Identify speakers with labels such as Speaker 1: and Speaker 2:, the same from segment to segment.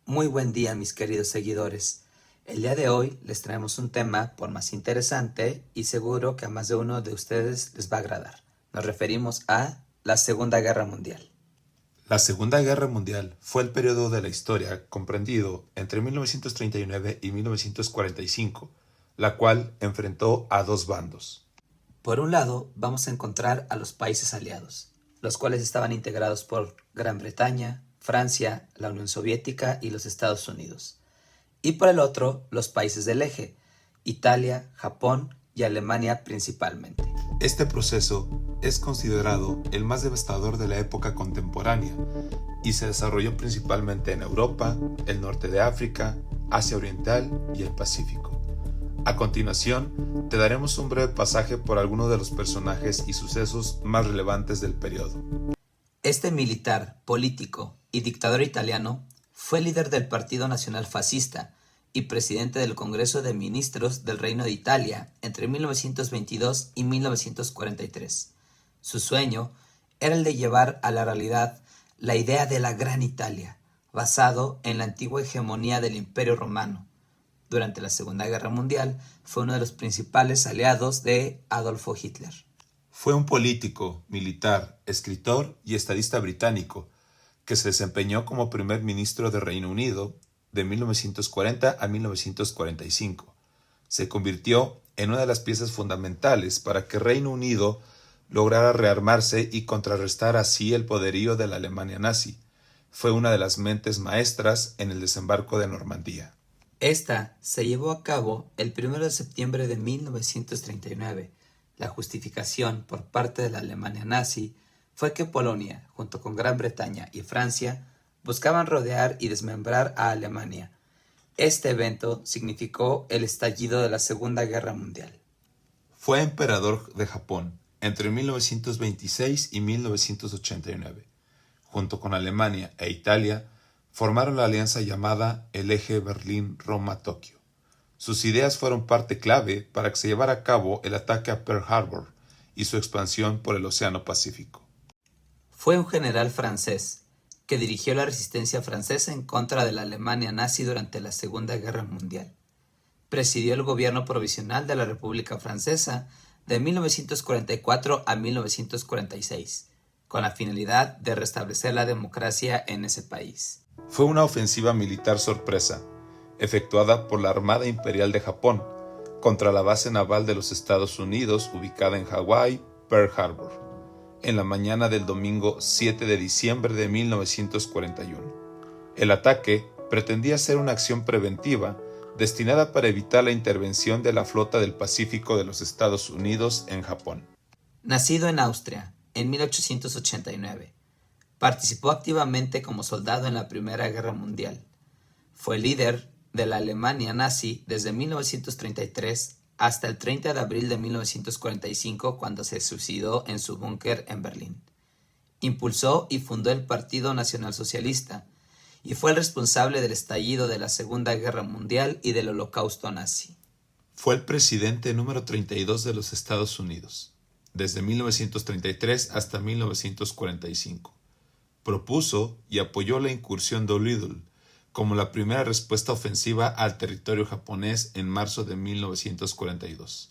Speaker 1: Muy buen día, mis queridos seguidores. El día de hoy les traemos un tema por más interesante y seguro que a más de uno de ustedes les va a agradar. Nos referimos a la Segunda Guerra Mundial.
Speaker 2: La Segunda Guerra Mundial fue el periodo de la historia comprendido entre 1939 y 1945, la cual enfrentó a dos bandos.
Speaker 1: Por un lado, vamos a encontrar a los países aliados, los cuales estaban integrados por Gran Bretaña, Francia, la Unión Soviética y los Estados Unidos. Y por el otro, los países del eje, Italia, Japón y Alemania principalmente.
Speaker 2: Este proceso es considerado el más devastador de la época contemporánea y se desarrolló principalmente en Europa, el norte de África, Asia Oriental y el Pacífico. A continuación, te daremos un breve pasaje por algunos de los personajes y sucesos más relevantes del periodo.
Speaker 1: Este militar, político y dictador italiano fue líder del Partido Nacional Fascista y presidente del Congreso de Ministros del Reino de Italia entre 1922 y 1943. Su sueño era el de llevar a la realidad la idea de la Gran Italia, basado en la antigua hegemonía del Imperio Romano. Durante la Segunda Guerra Mundial fue uno de los principales aliados de Adolfo Hitler.
Speaker 2: Fue un político, militar, escritor y estadista británico que se desempeñó como primer ministro de Reino Unido de 1940 a 1945. Se convirtió en una de las piezas fundamentales para que Reino Unido lograra rearmarse y contrarrestar así el poderío de la Alemania nazi. Fue una de las mentes maestras en el desembarco de Normandía.
Speaker 1: Esta se llevó a cabo el 1 de septiembre de 1939. La justificación por parte de la Alemania nazi fue que Polonia, junto con Gran Bretaña y Francia, buscaban rodear y desmembrar a Alemania. Este evento significó el estallido de la Segunda Guerra Mundial.
Speaker 2: Fue emperador de Japón entre 1926 y 1989. Junto con Alemania e Italia, formaron la alianza llamada el Eje Berlín-Roma-Tokio. Sus ideas fueron parte clave para que se llevara a cabo el ataque a Pearl Harbor y su expansión por el Océano Pacífico.
Speaker 1: Fue un general francés que dirigió la resistencia francesa en contra de la Alemania nazi durante la Segunda Guerra Mundial. Presidió el gobierno provisional de la República Francesa de 1944 a 1946, con la finalidad de restablecer la democracia en ese país.
Speaker 2: Fue una ofensiva militar sorpresa, efectuada por la Armada Imperial de Japón, contra la base naval de los Estados Unidos ubicada en Hawái, Pearl Harbor, en la mañana del domingo 7 de diciembre de 1941. El ataque pretendía ser una acción preventiva destinada para evitar la intervención de la Flota del Pacífico de los Estados Unidos en Japón.
Speaker 1: Nacido en Austria en 1889, participó activamente como soldado en la Primera Guerra Mundial. Fue líder de la Alemania nazi desde 1933 hasta el 30 de abril de 1945, cuando se suicidó en su búnker en Berlín. Impulsó y fundó el Partido Nacional Socialista y fue el responsable del estallido de la Segunda Guerra Mundial y del Holocausto nazi.
Speaker 2: Fue el presidente número 32 de los Estados Unidos, desde 1933 hasta 1945. Propuso y apoyó la incursión de Little como la primera respuesta ofensiva al territorio japonés en marzo de 1942.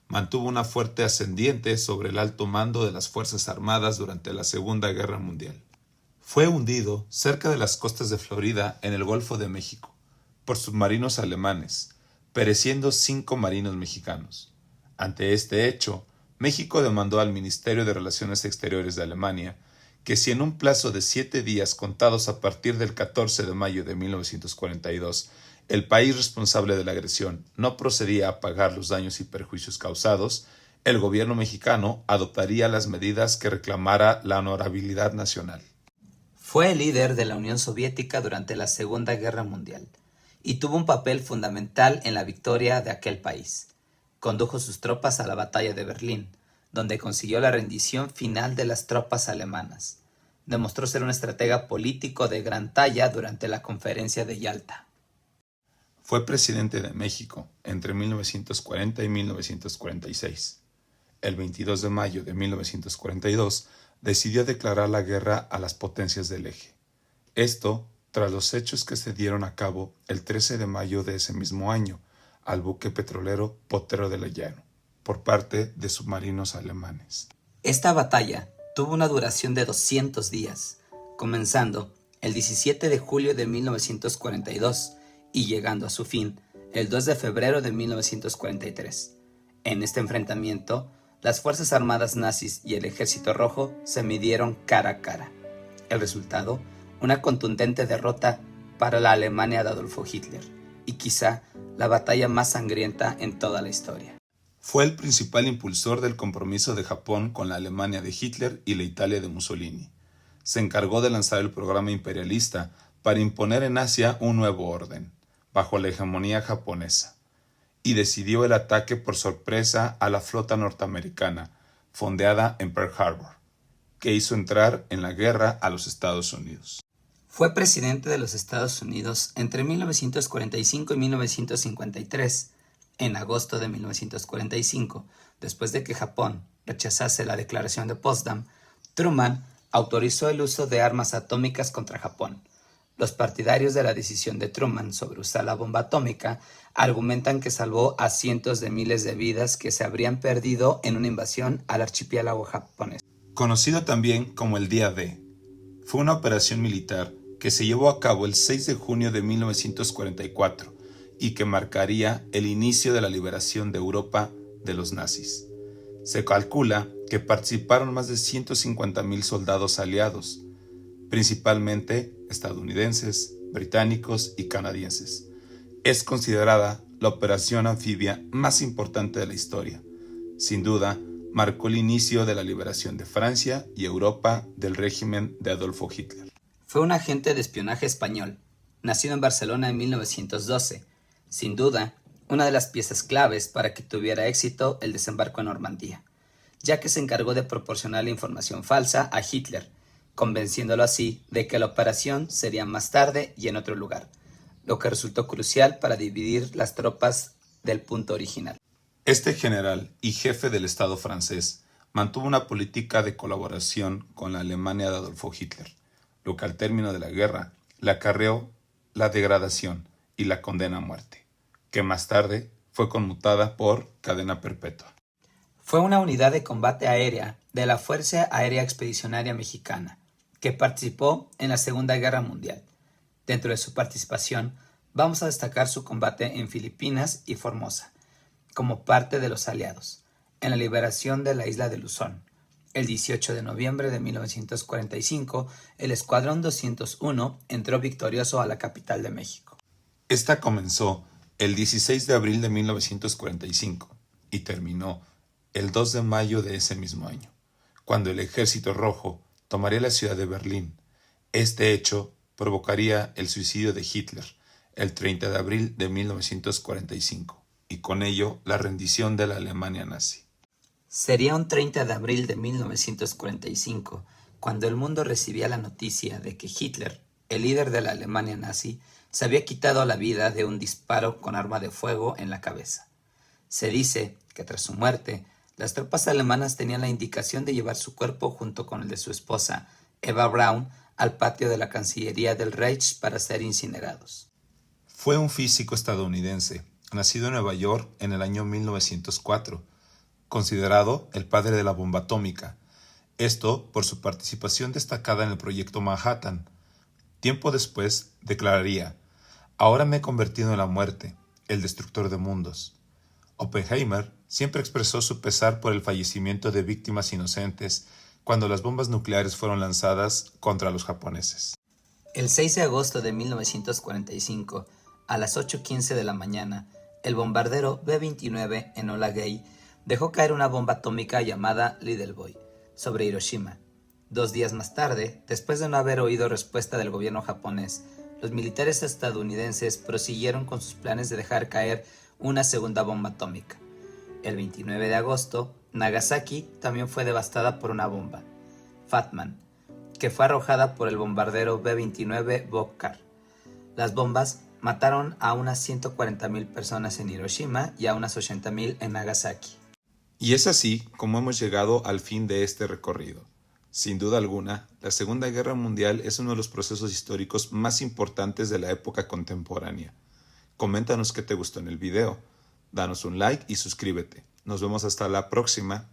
Speaker 2: Mantuvo una fuerte ascendiente sobre el alto mando de las Fuerzas Armadas durante la Segunda Guerra Mundial. Fue hundido cerca de las costas de Florida en el Golfo de México por submarinos alemanes, pereciendo 5 marinos mexicanos. Ante este hecho, México demandó al Ministerio de Relaciones Exteriores de Alemania que si en un plazo de 7 días contados a partir del 14 de mayo de 1942, el país responsable de la agresión no procedía a pagar los daños y perjuicios causados, el gobierno mexicano adoptaría las medidas que reclamara la honorabilidad nacional.
Speaker 1: Fue el líder de la Unión Soviética durante la Segunda Guerra Mundial y tuvo un papel fundamental en la victoria de aquel país. Condujo sus tropas a la batalla de Berlín, donde consiguió la rendición final de las tropas alemanas. Demostró ser un estratega político de gran talla durante la Conferencia de Yalta.
Speaker 2: Fue presidente de México entre 1940 y 1946. El 22 de mayo de 1942 decidió declarar la guerra a las potencias del eje. Esto tras los hechos que se dieron a cabo el 13 de mayo de ese mismo año al buque petrolero Potrero de Llano, por parte de submarinos alemanes.
Speaker 1: Esta batalla tuvo una duración de 200 días, comenzando el 17 de julio de 1942 y llegando a su fin el 2 de febrero de 1943. En este enfrentamiento, las Fuerzas Armadas nazis y el Ejército Rojo se midieron cara a cara. El resultado, una contundente derrota para la Alemania de Adolfo Hitler, y quizá la batalla más sangrienta en toda la historia.
Speaker 2: Fue el principal impulsor del compromiso de Japón con la Alemania de Hitler y la Italia de Mussolini. Se encargó de lanzar el programa imperialista para imponer en Asia un nuevo orden, bajo la hegemonía japonesa, y decidió el ataque por sorpresa a la flota norteamericana, fondeada en Pearl Harbor, que hizo entrar en la guerra a los Estados Unidos.
Speaker 1: Fue presidente de los Estados Unidos entre 1945 y 1953. En agosto de 1945, después de que Japón rechazase la declaración de Potsdam, Truman autorizó el uso de armas atómicas contra Japón. Los partidarios de la decisión de Truman sobre usar la bomba atómica argumentan que salvó a cientos de miles de vidas que se habrían perdido en una invasión al archipiélago japonés.
Speaker 2: Conocido también como el Día D, fue una operación militar que se llevó a cabo el 6 de junio de 1944 y que marcaría el inicio de la liberación de Europa de los nazis. Se calcula que participaron más de 150,000 soldados aliados, principalmente estadounidenses, británicos y canadienses. Es considerada la operación anfibia más importante de la historia. Sin duda, marcó el inicio de la liberación de Francia y Europa del régimen de Adolfo Hitler.
Speaker 1: Fue un agente de espionaje español, nacido en Barcelona en 1912. Sin duda, una de las piezas claves para que tuviera éxito el desembarco en Normandía, ya que se encargó de proporcionar la información falsa a Hitler, convenciéndolo así de que la operación sería más tarde y en otro lugar, lo que resultó crucial para dividir las tropas del punto original.
Speaker 2: Este general y jefe del Estado francés mantuvo una política de colaboración con la Alemania de Adolfo Hitler, lo que al término de la guerra le acarreó la degradación y la condena a muerte, que más tarde fue conmutada por cadena perpetua.
Speaker 1: Fue una unidad de combate aérea de la Fuerza Aérea Expedicionaria Mexicana, que participó en la Segunda Guerra Mundial. Dentro de su participación, vamos a destacar su combate en Filipinas y Formosa, como parte de los aliados, en la liberación de la isla de Luzón. El 18 de noviembre de 1945, el Escuadrón 201 entró victorioso a la capital de México.
Speaker 2: Esta comenzó el 16 de abril de 1945 y terminó el 2 de mayo de ese mismo año, cuando el Ejército Rojo tomaría la ciudad de Berlín. Este hecho provocaría el suicidio de Hitler el 30 de abril de 1945 y con ello la rendición de la Alemania nazi.
Speaker 1: Sería un 30 de abril de 1945 cuando el mundo recibía la noticia de que Hitler, el líder de la Alemania nazi, se había quitado la vida de un disparo con arma de fuego en la cabeza. Se dice que tras su muerte, las tropas alemanas tenían la indicación de llevar su cuerpo junto con el de su esposa, Eva Braun, al patio de la Cancillería del Reich para ser incinerados.
Speaker 2: Fue un físico estadounidense, nacido en Nueva York en el año 1904, considerado el padre de la bomba atómica, esto por su participación destacada en el proyecto Manhattan. Tiempo después declararía: «Ahora me he convertido en la muerte, el destructor de mundos». Oppenheimer siempre expresó su pesar por el fallecimiento de víctimas inocentes cuando las bombas nucleares fueron lanzadas contra los japoneses.
Speaker 1: El 6 de agosto de 1945, a las 8:15 de la mañana, el bombardero B-29 Enola Gay dejó caer una bomba atómica llamada Little Boy sobre Hiroshima. 2 días más tarde, después de no haber oído respuesta del gobierno japonés, los militares estadounidenses prosiguieron con sus planes de dejar caer una segunda bomba atómica. El 29 de agosto, Nagasaki también fue devastada por una bomba, Fat Man, que fue arrojada por el bombardero B-29 Bockar. Las bombas mataron a unas 140,000 personas en Hiroshima y a unas 80,000 en Nagasaki.
Speaker 2: Y es así como hemos llegado al fin de este recorrido. Sin duda alguna, la Segunda Guerra Mundial es uno de los procesos históricos más importantes de la época contemporánea. Coméntanos qué te gustó en el video, danos un like y suscríbete. Nos vemos hasta la próxima.